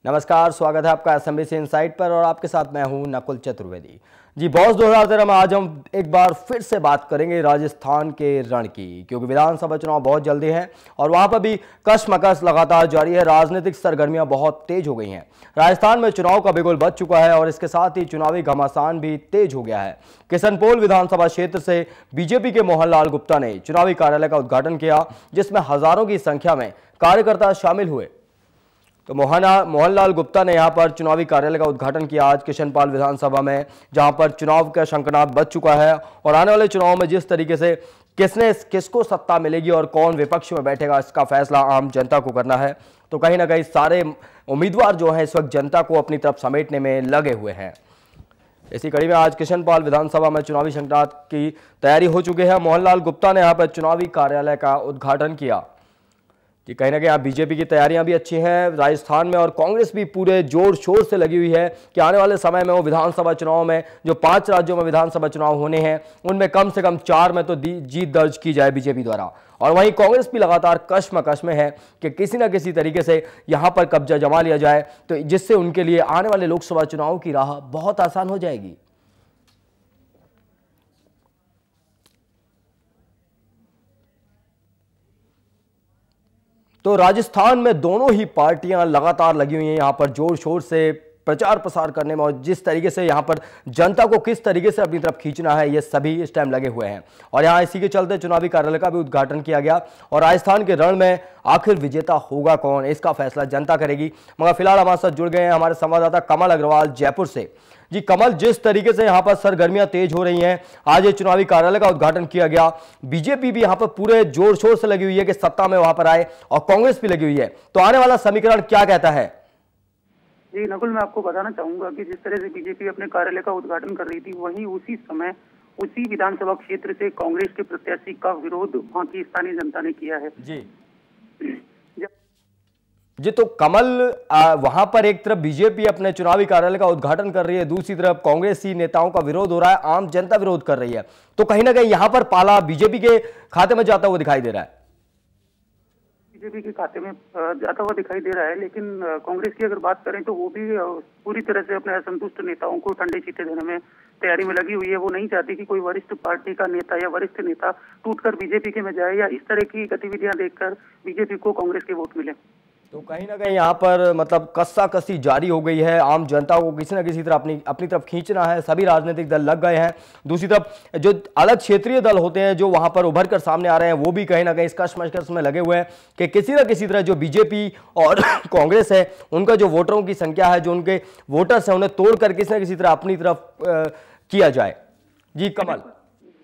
नमस्कार, स्वागत है आपका एसएमबीसी इनसाइट पर और आपके साथ मैं हूं नकुल चतुर्वेदी। जी, बॉस 2013 में आज हम एक बार फिर से बात करेंगे राजस्थान के रण की, क्योंकि विधानसभा चुनाव बहुत जल्दी हैं और वहां पर भी कशमकश लगातार जारी है। राजनीतिक सरगर्मियां बहुत तेज हो गई हैं। राजस्थान में चुनाव का बिगुल बज चुका है और इसके साथ ही चुनावी घमासान भी तेज हो गया है। किशनपोल विधानसभा क्षेत्र से बीजेपी के मोहनलाल गुप्ता ने चुनावी कार्यालय का उद्घाटन किया, जिसमें हजारों की संख्या में कार्यकर्ता शामिल हुए। तो मोहनलाल गुप्ता ने यहां पर चुनावी कार्यालय का उद्घाटन किया आज किशनपाल विधानसभा में, जहां पर चुनाव का शंखनाद बज चुका है और आने वाले चुनाव में जिस तरीके से किसको सत्ता मिलेगी और कौन विपक्ष में बैठेगा, इसका फैसला आम जनता को करना है। तो कहीं ना कहीं सारे उम्मीदवार जो हैं इस वक्त जनता को अपनी तरफ समेटने में लगे हुए हैं। इसी कड़ी में आज किशनपाल विधानसभा में चुनावी शंखनाद की तैयारी हो चुकी है। मोहनलाल गुप्ता ने यहाँ पर चुनावी कार्यालय का उद्घाटन किया कि कहीं ना कहीं बीजेपी की तैयारियां भी अच्छी हैं राजस्थान में और कांग्रेस भी पूरे जोर शोर से लगी हुई है कि आने वाले समय में वो विधानसभा चुनाव में जो 5 राज्यों में विधानसभा चुनाव होने हैं उनमें कम से कम 4 में तो जीत दर्ज की जाए बीजेपी द्वारा। और वहीं कांग्रेस भी लगातार कशमकश में है कि किसी न किसी तरीके से यहां पर कब्जा जमा लिया जाए, तो जिससे उनके लिए आने वाले लोकसभा चुनाव की राह बहुत आसान हो जाएगी। तो राजस्थान में दोनों ही पार्टियां लगातार लगी हुई हैं यहां पर जोर शोर से प्रचार प्रसार करने में, और जिस तरीके से यहां पर जनता को किस तरीके से अपनी तरफ खींचना है ये सभी इस टाइम लगे हुए हैं। और यहां इसी के चलते चुनावी कार्यालय का भी उद्घाटन किया गया और राजस्थान के रण में आखिर विजेता होगा कौन, इसका फैसला जनता करेगी। मगर फिलहाल हमारे साथ जुड़ गए हैं हमारे संवाददाता कमल अग्रवाल जयपुर से। जी कमल, जिस तरीके से यहां पर सरगर्मियां तेज हो रही हैं, आज ये चुनावी कार्यालय का उद्घाटन किया गया, बीजेपी भी यहां पर पूरे जोर शोर से लगी हुई है कि सत्ता में वहां पर आए और कांग्रेस भी लगी हुई है, तो आने वाला समीकरण क्या कहता है? जी नकुल, मैं आपको बताना चाहूंगा कि जिस तरह से बीजेपी अपने कार्यालय का उद्घाटन कर रही थी, वहीं उसी समय उसी विधानसभा क्षेत्र से कांग्रेस के प्रत्याशी का विरोध वहां की स्थानीय जनता ने किया है। जी तो कमल, वहां पर एक तरफ बीजेपी अपने चुनावी कार्यालय का उद्घाटन कर रही है, दूसरी तरफ कांग्रेसी नेताओं का विरोध हो रहा है, आम जनता विरोध कर रही है, तो कहीं ना कहीं यहां पर पाला बीजेपी के खाते में जाता हुआ दिखाई दे रहा है। बीजेपी के खाते में जाता हुआ दिखाई दे रहा है, लेकिन कांग्रेस की अगर बात करें तो वो भी पूरी तरह से अपने असंतुष्ट नेताओं को ठंडे चीटे देने में तैयारी में लगी हुई है। वो नहीं चाहती कि कोई वरिष्ठ पार्टी का नेता या वरिष्ठ नेता टूटकर बीजेपी के में जाए या इस तरह की गतिविधियां देखकर बीजेपी को कांग्रेस के वोट मिले। तो कहीं ना कहीं यहाँ पर मतलब कस्साकसी जारी हो गई है, आम जनता को किसी न किसी तरह अपनी तरफ खींचना है, सभी राजनीतिक दल लग गए हैं। दूसरी तरफ जो अलग क्षेत्रीय दल होते हैं जो वहां पर उभर कर सामने आ रहे हैं, वो भी कहीं ना कहीं इस कशमकश में लगे हुए हैं कि किसी न किसी तरह जो बीजेपी और कांग्रेस है उनका जो वोटरों की संख्या है, जो उनके वोटर्स हैं, उन्हें तोड़कर किसी न किसी तरह अपनी तरफ किया जाए। जी कमल।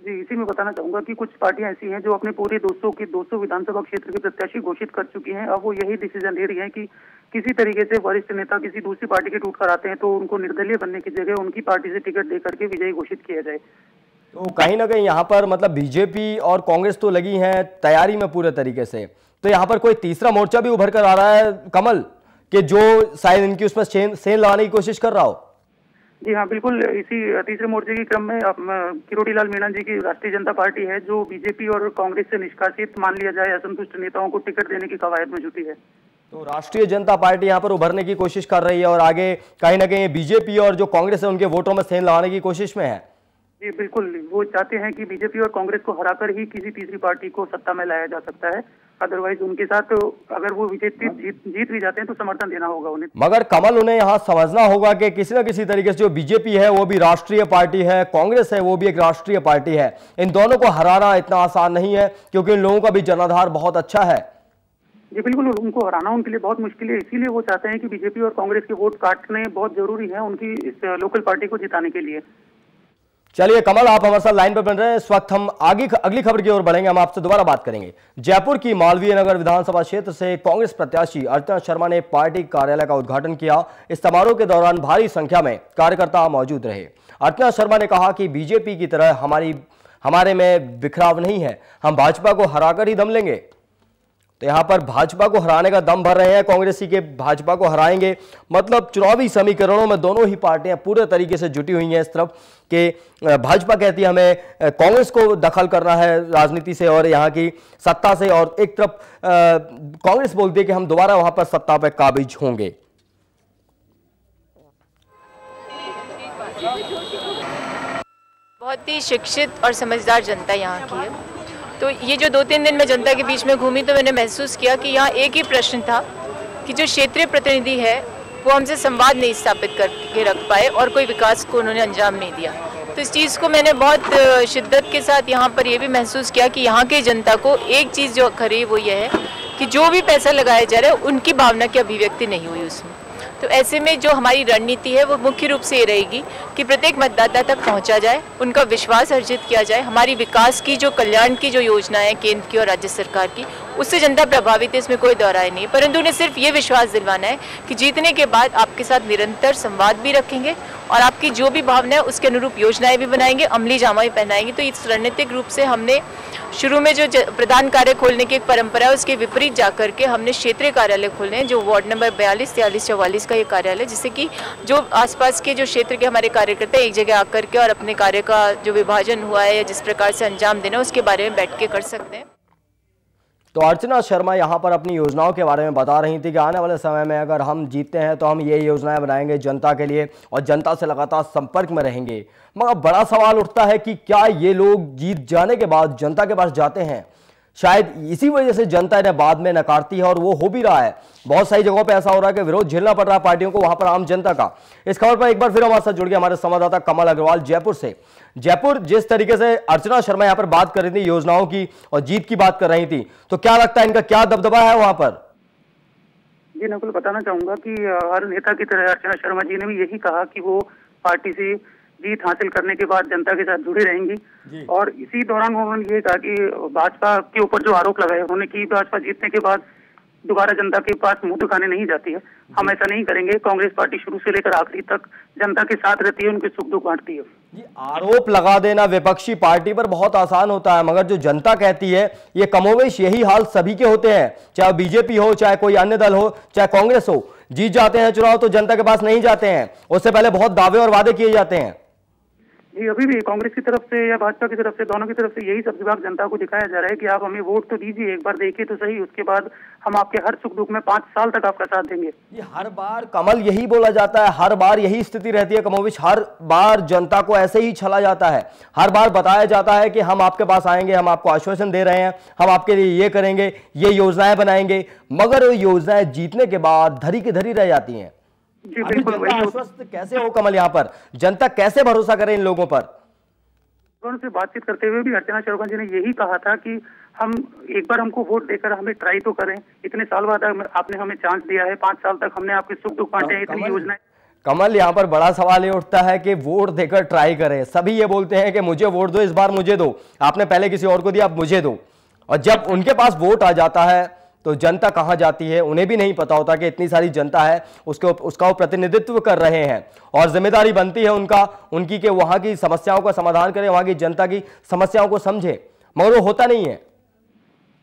जी, इसी में बताना चाहूंगा कि कुछ पार्टियां ऐसी हैं जो अपने पूरे 200 विधानसभा क्षेत्र के प्रत्याशी घोषित कर चुकी हैं। अब वो यही डिसीजन ले रही हैं कि किसी तरीके से वरिष्ठ नेता किसी दूसरी पार्टी के टूट कर आते हैं तो उनको निर्दलीय बनने की जगह उनकी पार्टी से टिकट दे करके विजयी घोषित किया जाए। तो कहीं ना कहीं यहाँ पर मतलब बीजेपी और कांग्रेस तो लगी है तैयारी में पूरे तरीके से, तो यहाँ पर कोई तीसरा मोर्चा भी उभर कर आ रहा है कमल, कि जो शायद इनकी उसमें सेन लगाने की कोशिश कर रहा हो? जी हाँ, बिल्कुल। इसी तीसरे मोर्चे के क्रम में किरोड़ी लाल मीणा जी की राष्ट्रीय जनता पार्टी है जो बीजेपी और कांग्रेस से निष्कासित मान लिया जाए असंतुष्ट नेताओं को टिकट देने की कवायद में जुटी है। तो राष्ट्रीय जनता पार्टी यहाँ पर उभरने की कोशिश कर रही है और आगे कहीं ना कहीं बीजेपी और जो कांग्रेस है उनके वोटों में सेंध लगाने की कोशिश में है। जी बिल्कुल, वो चाहते हैं कि बीजेपी और कांग्रेस को हराकर ही किसी तीसरी पार्टी को सत्ता में लाया जा सकता है, अदरवाइज उनके साथ अगर वो जीत भी जाते हैं तो समर्थन देना होगा उन्हें। मगर कमल, उन्हें यहाँ समझना होगा कि किसी न किसी तरीके से जो बीजेपी है वो भी राष्ट्रीय पार्टी है, कांग्रेस है वो भी एक राष्ट्रीय पार्टी है, इन दोनों को हराना इतना आसान नहीं है क्योंकि इन लोगों का भी जनाधार बहुत अच्छा है। जी बिल्कुल, उनको हराना उनके लिए बहुत मुश्किल है, इसीलिए वो चाहते हैं कि बीजेपी और कांग्रेस के वोट काटने बहुत जरूरी है उनकी इस लोकल पार्टी को जिताने के लिए। चलिए कमल, आप हमारे साथ लाइन पर बन रहे हैं। इस वक्त हम आगे अगली खबर की ओर बढ़ेंगे, हम आपसे दोबारा बात करेंगे। जयपुर की मालवीय नगर विधानसभा क्षेत्र से कांग्रेस प्रत्याशी अर्चना शर्मा ने पार्टी कार्यालय का उद्घाटन किया। इस समारोह के दौरान भारी संख्या में कार्यकर्ता मौजूद रहे। अर्चना शर्मा ने कहा कि बीजेपी की तरह हमारे में बिखराव नहीं है, हम भाजपा को हराकर ही दम लेंगे। तो यहां पर भाजपा को हराने का दम भर रहे हैं, कांग्रेसी के भाजपा को हराएंगे, मतलब चुनावी समीकरणों में दोनों ही पार्टियां पूरे तरीके से जुटी हुई हैं इस तरफ कि भाजपा कहती है हमें कांग्रेस को दखल करना है राजनीति से और यहां की सत्ता से, और एक तरफ कांग्रेस बोलती है कि हम दोबारा वहां पर सत्ता पर काबिज होंगे। बहुत ही शिक्षित और समझदार जनता यहाँ की है। तो ये जो 2-3 दिन में जनता के बीच में घूमी तो मैंने महसूस किया कि यहाँ एक ही प्रश्न था कि जो क्षेत्रीय प्रतिनिधि है वो हमसे संवाद नहीं स्थापित करके रख पाए और कोई विकास को उन्होंने अंजाम नहीं दिया। तो इस चीज़ को मैंने बहुत शिद्दत के साथ यहाँ पर ये भी महसूस किया कि यहाँ की जनता को एक चीज़ जो खरी वो ये है कि जो भी पैसा लगाया जा रहा है उनकी भावना की अभिव्यक्ति नहीं हुई उसमें। तो ऐसे में जो हमारी रणनीति है वो मुख्य रूप से ये रहेगी कि प्रत्येक मतदाता तक पहुंचा जाए, उनका विश्वास अर्जित किया जाए। हमारी विकास की जो कल्याण की जो योजनाएं हैं केंद्र की और राज्य सरकार की, उससे जनता प्रभावित है, इसमें कोई दोहराई नहीं। परंतु उन्हें सिर्फ ये विश्वास दिलवाना है कि जीतने के बाद आपके साथ निरंतर संवाद भी रखेंगे और आपकी जो भी भावना है उसके अनुरूप योजनाएं भी बनाएंगे, अमली जामा भी पहनाएंगे। तो इस रणनीतिक रूप से हमने शुरू में जो प्रधान कार्य खोलने की एक परंपरा है उसके विपरीत जाकर के हमने क्षेत्रीय कार्यालय खोले हैं, जो वार्ड नंबर 42, 43, 44 का ये कार्यालय, जिससे कि जो आसपास के जो क्षेत्र के हमारे कार्यकर्ता एक जगह आकर के और अपने कार्य का जो विभाजन हुआ है या जिस प्रकार से अंजाम देना उसके बारे में बैठ के कर सकते हैं। तो अर्चना शर्मा यहाँ पर अपनी योजनाओं के बारे में बता रही थी कि आने वाले समय में अगर हम जीतते हैं तो हम ये योजनाएं बनाएंगे जनता के लिए और जनता से लगातार संपर्क में रहेंगे। मगर बड़ा सवाल उठता है कि क्या ये लोग जीत जाने के बाद जनता के पास जाते हैं? शायद इसी वजह से जनता इन्हें बाद में नकारती है और वो हो भी रहा है। बहुत सारी जगहों पे ऐसा हो रहा है कि विरोध झेलना पड़ रहा है पार्टियों को, वहां पर आम जनता का। इस खबर पर एक बार फिर हमारे साथ जुड़ गए हमारे संवाददाता कमल अग्रवाल जयपुर से। जयपुर, जिस तरीके से अर्चना शर्मा यहाँ पर बात कर रही थी योजनाओं की और जीत की बात कर रही थी, तो क्या लगता है इनका क्या दबदबा है वहां पर? जी नकुल, बताना चाहूंगा कि हर नेता की तरह अर्चना शर्मा जी ने भी यही कहा कि वो पार्टी से जीत हासिल करने के बाद जनता के साथ जुड़ी रहेंगी। और इसी दौरान उन्होंने ये कहा कि भाजपा के ऊपर जो आरोप लगाए उन्होंने कि भाजपा जीतने के बाद दोबारा जनता के पास मुंह दिखाने नहीं जाती है। हम ऐसा नहीं करेंगे। कांग्रेस पार्टी शुरू से लेकर आखिरी तक जनता के साथ रहती है, उनके सुख दुख बांटती है। ये आरोप लगा देना विपक्षी पार्टी पर बहुत आसान होता है, मगर जो जनता कहती है ये कमोवेश यही हाल सभी के होते हैं, चाहे बीजेपी हो, चाहे कोई अन्य दल हो, चाहे कांग्रेस हो। जीत जाते हैं चुनाव तो जनता के पास नहीं जाते हैं, उससे पहले बहुत दावे और वादे किए जाते हैं। जी, अभी भी कांग्रेस की तरफ से या भाजपा की तरफ से, दोनों की तरफ से यही सब विभाग जनता को दिखाया जा रहा है कि आप हमें वोट तो दीजिए, एक बार देखिए तो सही, उसके बाद हम आपके हर सुख दुख में 5 साल तक आपका साथ देंगे। ये हर बार कमल यही बोला जाता है, हर बार यही स्थिति रहती है कमोविश, हर बार जनता को ऐसे ही छला जाता है। हर बार बताया जाता है कि हम आपके पास आएंगे, हम आपको आश्वासन दे रहे हैं, हम आपके लिए ये करेंगे, ये योजनाएं बनाएंगे, मगर वो योजनाएं जीतने के बाद धरी की धरी रह जाती हैं। जी बिल्कुल। आश्वस्त कैसे हो कमल? यहाँ पर जनता कैसे भरोसा करे इन लोगों पर? उनसे बातचीत करते हुए भी अर्चना शर्मा जी ने यही कहा था कि हम एक बार हमको वोट देकर हमें ट्राई तो करें, इतने साल बाद आपने हमें चांस दिया है, 5 साल तक हमने आपके सुख दुख बांटे हैं, इतनी योजनाएं। कमल, यहाँ पर बड़ा सवाल ये उठता है कि वोट देकर ट्राई करें। सभी ये बोलते हैं कि मुझे वोट दो, इस बार मुझे दो, आपने पहले किसी और को दिया, अब मुझे दो। और जब उनके पास वोट आ जाता है तो जनता कहाँ जाती है उन्हें भी नहीं पता होता कि इतनी सारी जनता है उसका वो प्रतिनिधित्व कर रहे हैं और जिम्मेदारी बनती है उनकी कि वहां की समस्याओं का समाधान करें, वहां की जनता की समस्याओं को समझे, मगर वो होता नहीं है।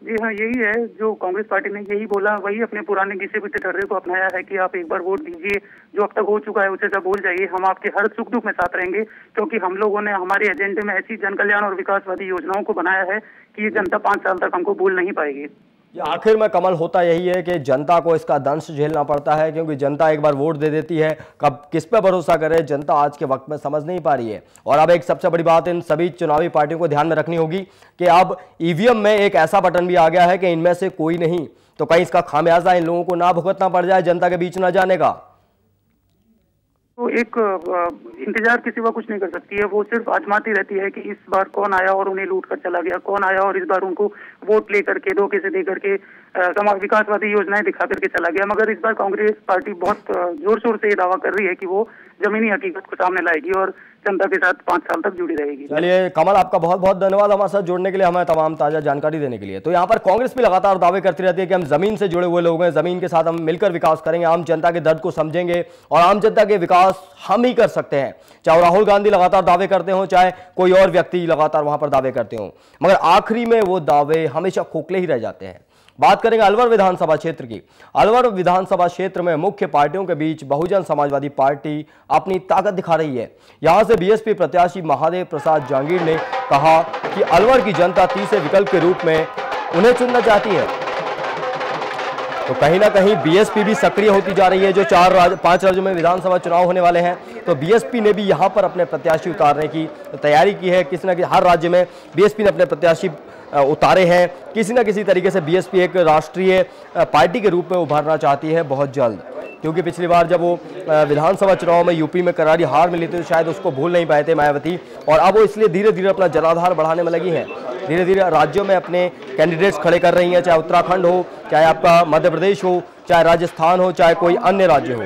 जी हाँ, यही है जो कांग्रेस पार्टी ने यही बोला, वही अपने पुराने घिसे पिटे ढर्रे को अपनाया है कि आप एक बार वोट दीजिए, जो अब तक हो चुका है उसे सब भूल जाइए, हम आपके हर सुख दुख में साथ रहेंगे, क्योंकि हम लोगों ने हमारे एजेंडे में ऐसी जन कल्याण और विकासवादी योजनाओं को बनाया है कि ये जनता 5 साल तक हमको भूल नहीं पाएगी। आखिर में कमल होता यही है कि जनता को इसका दंश झेलना पड़ता है, क्योंकि जनता एक बार वोट दे देती है, कब किस पे भरोसा करे जनता आज के वक्त में समझ नहीं पा रही है। और अब एक सबसे बड़ी बात इन सभी चुनावी पार्टियों को ध्यान में रखनी होगी कि अब ईवीएम में एक ऐसा बटन भी आ गया है कि इनमें से कोई नहीं तो कहीं इसका खामियाजा इन लोगों को ना भुगतना पड़ जाए, जनता के बीच ना जाने का। तो एक इंतजार के सिवा कुछ नहीं कर सकती है, वो सिर्फ आजमाती रहती है कि इस बार कौन आया और उन्हें लूट कर चला गया, कौन आया और इस बार उनको वोट लेकर के धोखे से दे करके समाज विकासवादी योजनाएं दिखा करके चला गया। मगर इस बार कांग्रेस पार्टी बहुत जोर शोर से ये दावा कर रही है कि वो जमीनी हकीकत को सामने लाएगी और जनता के साथ 5 साल तक जुड़ी रहेगी। चलिए कमल, आपका बहुत बहुत धन्यवाद हमारे साथ जुड़ने के लिए, हमें तमाम ताजा जानकारी देने के लिए। तो यहाँ पर कांग्रेस भी लगातार दावे करती रहती है कि हम जमीन से जुड़े हुए लोग हैं, जमीन के साथ हम मिलकर विकास करेंगे, आम जनता के दर्द को समझेंगे और आम जनता के विकास हम ही कर सकते हैं। चाहे राहुल गांधी लगातार दावे करते हो, चाहे कोई और व्यक्ति लगातार वहां पर दावे करते हो, मगर आखिरी में वो दावे हमेशा खोखले ही रह जाते हैं। बात करेंगे अलवर विधानसभा क्षेत्र की। अलवर विधानसभा क्षेत्र में मुख्य पार्टियों के बीच बहुजन समाजवादी पार्टी अपनी ताकत दिखा रही है। यहां से बीएसपी प्रत्याशी महादेव प्रसाद जहांगीर ने कहा कि अलवर की जनता तीसरे विकल्प के रूप में उन्हें चुनना चाहती है। तो कहीं ना कहीं बीएसपी भी सक्रिय होती जा रही है। जो 5 राज्यों में विधानसभा चुनाव होने वाले हैं, तो बीएसपी ने भी यहां पर अपने प्रत्याशी उतारने की तैयारी की है। किसी न किसी हर राज्य में बीएसपी ने अपने प्रत्याशी उतारे हैं। किसी न किसी तरीके से बीएसपी एक राष्ट्रीय पार्टी के रूप में उभरना चाहती है बहुत जल्द, क्योंकि पिछली बार जब वो विधानसभा चुनाव में यूपी में करारी हार मिली थी तो शायद उसको भूल नहीं पाए थे मायावती, और अब वो इसलिए धीरे धीरे अपना जनाधार बढ़ाने में लगी हैं। धीरे धीरे राज्यों में अपने कैंडिडेट्स खड़े कर रही हैं, चाहे उत्तराखंड हो, चाहे आपका मध्य प्रदेश हो, चाहे राजस्थान हो, चाहे कोई अन्य राज्य हो।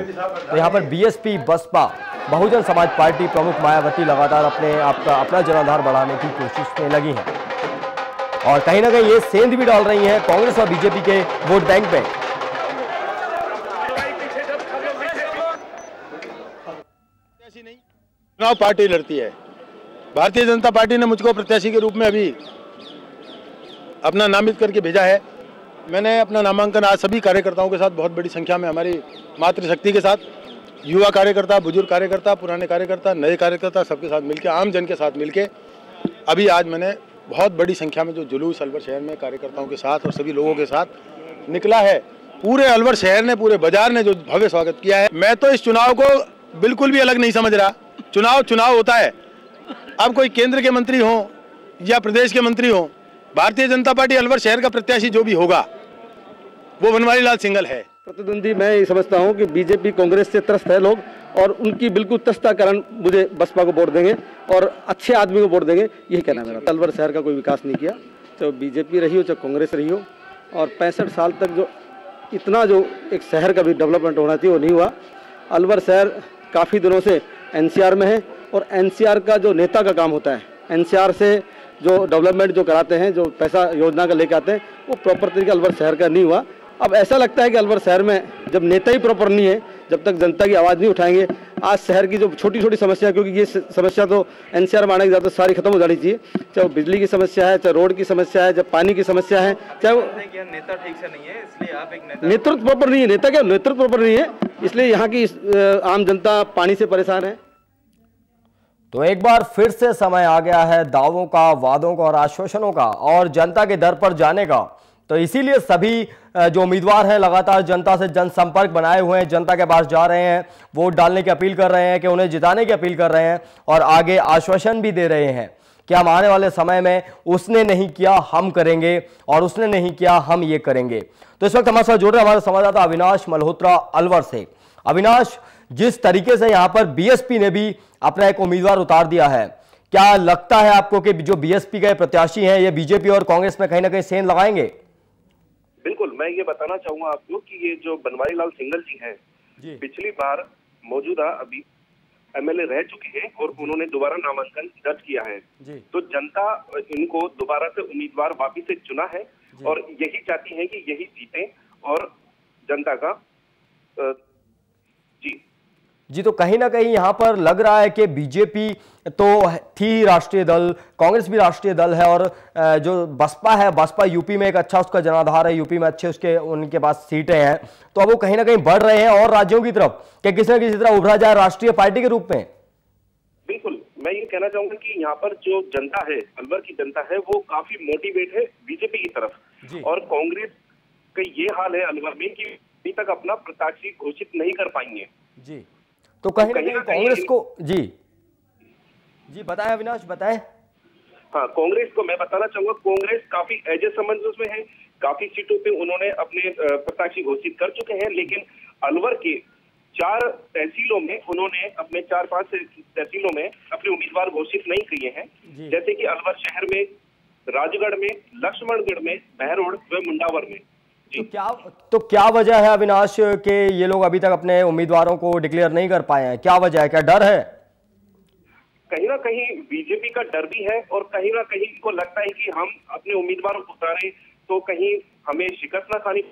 तो यहाँ पर बीएसपी, बसपा, बहुजन समाज पार्टी प्रमुख मायावती लगातार अपना जनाधार बढ़ाने की कोशिश में लगी हैं, और कहीं ना कहीं ये सेंध भी डाल रही हैं कांग्रेस और बीजेपी के वोट बैंक पे। चुनाव पार्टी लड़ती है। भारतीय जनता पार्टी ने मुझको प्रत्याशी के रूप में अभी अपना नामित करके भेजा है। मैंने अपना नामांकन आज सभी कार्यकर्ताओं के साथ बहुत बड़ी संख्या में, हमारी मातृशक्ति के साथ, युवा कार्यकर्ता, बुजुर्ग कार्यकर्ता, पुराने कार्यकर्ता, नए कार्यकर्ता, सबके साथ मिलकर, आम जन के साथ मिलकर अभी आज मैंने बहुत बड़ी संख्या में जो जुलूस अलवर शहर में कार्यकर्ताओं के साथ और सभी लोगों के साथ निकला है। पूरे अलवर शहर ने, पूरे बाजार ने जो भव्य स्वागत किया है। मैं तो इस चुनाव को बिल्कुल भी अलग नहीं समझ रहा। चुनाव होता है। अब कोई केंद्र के मंत्री हो या प्रदेश के मंत्री हो, भारतीय जनता पार्टी अलवर शहर का प्रत्याशी जो भी होगा वो बनवारी लाल सिंघल है। प्रतिद्वंदी मैं ये समझता हूँ कि बीजेपी कांग्रेस से त्रस्त है लोग, और उनकी बिल्कुल त्रस्ता कारण मुझे बसपा को वोट देंगे और अच्छे आदमी को वोट देंगे, यही कहना है मेरा। अलवर शहर का कोई विकास नहीं किया, चाहे बीजेपी रही हो चाहे कांग्रेस रही हो, और 65 साल तक जो इतना जो एक शहर का भी डेवलपमेंट होना चाहिए वो नहीं हुआ। अलवर शहर काफ़ी दिनों से एनसीआर में है, और एनसीआर का जो नेता का काम होता है, एनसीआर से जो डेवलपमेंट जो कराते हैं, जो पैसा योजना का लेके आते हैं, वो प्रॉपर तरीके अलवर शहर का नहीं हुआ। अब ऐसा लगता है कि अलवर शहर में जब नेता ही प्रॉपर नहीं है, जब तक जनता की आवाज़ नहीं उठाएंगे, आज शहर की जो छोटी छोटी समस्या, क्योंकि ये समस्या तो एनसीआर में आने के ज़्यादा सारी खत्म हो जानी चाहिए, चाहे वो बिजली की समस्या है, चाहे रोड की समस्या है, चाहे पानी की समस्या है, चाहे वो नेता ठीक से नहीं है, इसलिए आप एक नेतृत्व प्रॉपर नहीं है। नेता क्या, नेतृत्व प्रॉपर नहीं है, इसलिए यहाँ की आम जनता पानी से परेशान है। तो एक बार फिर से समय आ गया है दावों का, वादों का और आश्वासनों का, और जनता के दर पर जाने का। तो इसीलिए सभी जो उम्मीदवार हैं लगातार जनता से जनसंपर्क बनाए हुए हैं, जनता के पास जा रहे हैं, वोट डालने की अपील कर रहे हैं, कि उन्हें जिताने की अपील कर रहे हैं, और आगे आश्वासन भी दे रहे हैं कि हम आने वाले समय में उसने नहीं किया हम करेंगे, और उसने नहीं किया हम ये करेंगे। तो इस वक्त हमारे साथ जुड़ रहे हमारे संवाददाता अविनाश मल्होत्रा अलवर से। अविनाश, जिस तरीके से यहाँ पर बीएसपी ने भी अपना एक उम्मीदवार उतार दिया है, क्या लगता है आपको कि जो बीएसपी के प्रत्याशी हैं ये बीजेपी और कांग्रेस में कहीं ना कहीं सेंध लगाएंगे? बिल्कुल, मैं ये बताना चाहूंगा आपको कि ये जो बनवारी लाल सिंघल जी हैं, पिछली बार मौजूदा अभी एमएलए रह चुके हैं और उन्होंने दोबारा नामांकन दर्ज किया है। तो जनता इनको दोबारा से उम्मीदवार वापिस से चुना है, और यही चाहती है कि यही जीते और जनता का जी। तो कहीं ना कहीं यहाँ पर लग रहा है कि बीजेपी तो थी राष्ट्रीय दल, कांग्रेस भी राष्ट्रीय दल है, और जो बसपा है, बसपा यूपी में एक अच्छा उसका जनाधार है, यूपी में अच्छे उनके पास सीटें हैं, तो अब वो कहीं ना कहीं बढ़ रहे हैं और राज्यों की तरफ कि किसी न किसी तरह उभरा जाए राष्ट्रीय पार्टी के रूप में। बिल्कुल, मैं ये कहना चाहूंगा कि यहाँ पर जो जनता है, अलवर की जनता है, वो काफी मोटिवेट है बीजेपी की तरफ, और कांग्रेस का ये हाल है अलवर में कि अभी तक अपना प्रत्याशी घोषित नहीं कर पाएंगे जी। तो कहीं ना कहीं कांग्रेस को जी बताएं अविनाश, बताएं। हाँ, कांग्रेस को मैं बताना चाहूंगा, कांग्रेस काफी ऐसे असमंजस में है, काफी सीटों पे उन्होंने अपने प्रत्याशी घोषित कर चुके हैं, लेकिन अलवर के 4 तहसीलों में उन्होंने अपने 4-5 तहसीलों में अपने उम्मीदवार घोषित नहीं किए हैं, जैसे कि अलवर शहर में, राजगढ़ में, लक्ष्मणगढ़ में, बहरोड व मुंडावर में। तो क्या वजह है अविनाश के ये लोग अभी तक अपने उम्मीदवारों को डिक्लेयर नहीं कर पाए हैं? क्या वजह है, क्या डर है? कहीं ना कहीं बीजेपी का डर भी है, और कहीं ना कहीं इनको लगता है कि हम अपने उम्मीदवार उतारें तो कहीं हमें शिकस्त ना खानी।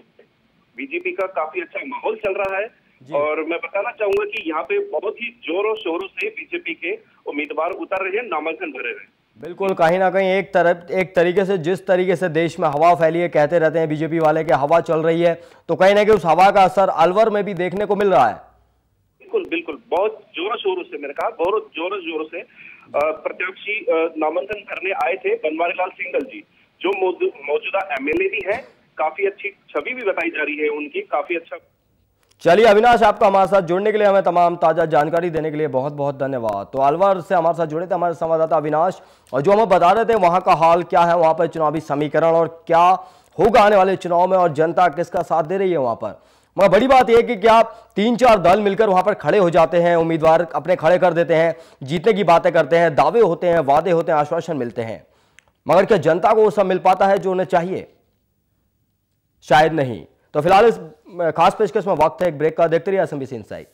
बीजेपी का काफी अच्छा माहौल चल रहा है, और मैं बताना चाहूंगा कि यहाँ पे बहुत ही जोरों शोरों से बीजेपी के उम्मीदवार उतर रहे हैं, नामांकन भरे रहे हैं। बिल्कुल, कहीं ना कहीं एक तरीके से जिस तरीके से देश में हवा फैली है, कहते रहते हैं बीजेपी वाले कि हवा चल रही है, तो कहीं ना कहीं उस हवा का असर अलवर में भी देखने को मिल रहा है। बिल्कुल बिल्कुल, बहुत जोरों शोरों से, मैंने कहा बहुत जोरों शोरों से प्रत्याशी नामांकन करने आए थे बनवारी लाल सिंघल जी, जो मौजूदा एमएलए भी है, काफी अच्छी छवि भी बताई जा रही है उनकी, काफी अच्छा। चलिए अविनाश, आपका हमारे साथ जुड़ने के लिए, हमें तमाम ताज़ा जानकारी देने के लिए बहुत बहुत धन्यवाद। तो अलवर से हमारे साथ जुड़े थे हमारे संवाददाता अविनाश, और जो हमें बता रहे थे वहां का हाल क्या है, वहां पर चुनावी समीकरण और क्या होगा आने वाले चुनाव में, और जनता किसका साथ दे रही है वहां पर। मगर बड़ी बात यह कि क्या 3-4 दल मिलकर वहां पर खड़े हो जाते हैं, उम्मीदवार अपने खड़े कर देते हैं, जीतने की बातें करते हैं, दावे होते हैं, वादे होते हैं, आश्वासन मिलते हैं, मगर क्या जनता को वो सब मिल पाता है जो उन्हें चाहिए? शायद नहीं। तो फिलहाल इस खास पेशकश में वक्त है एक ब्रेक का। देखते रहिए SMBC इनसाइट।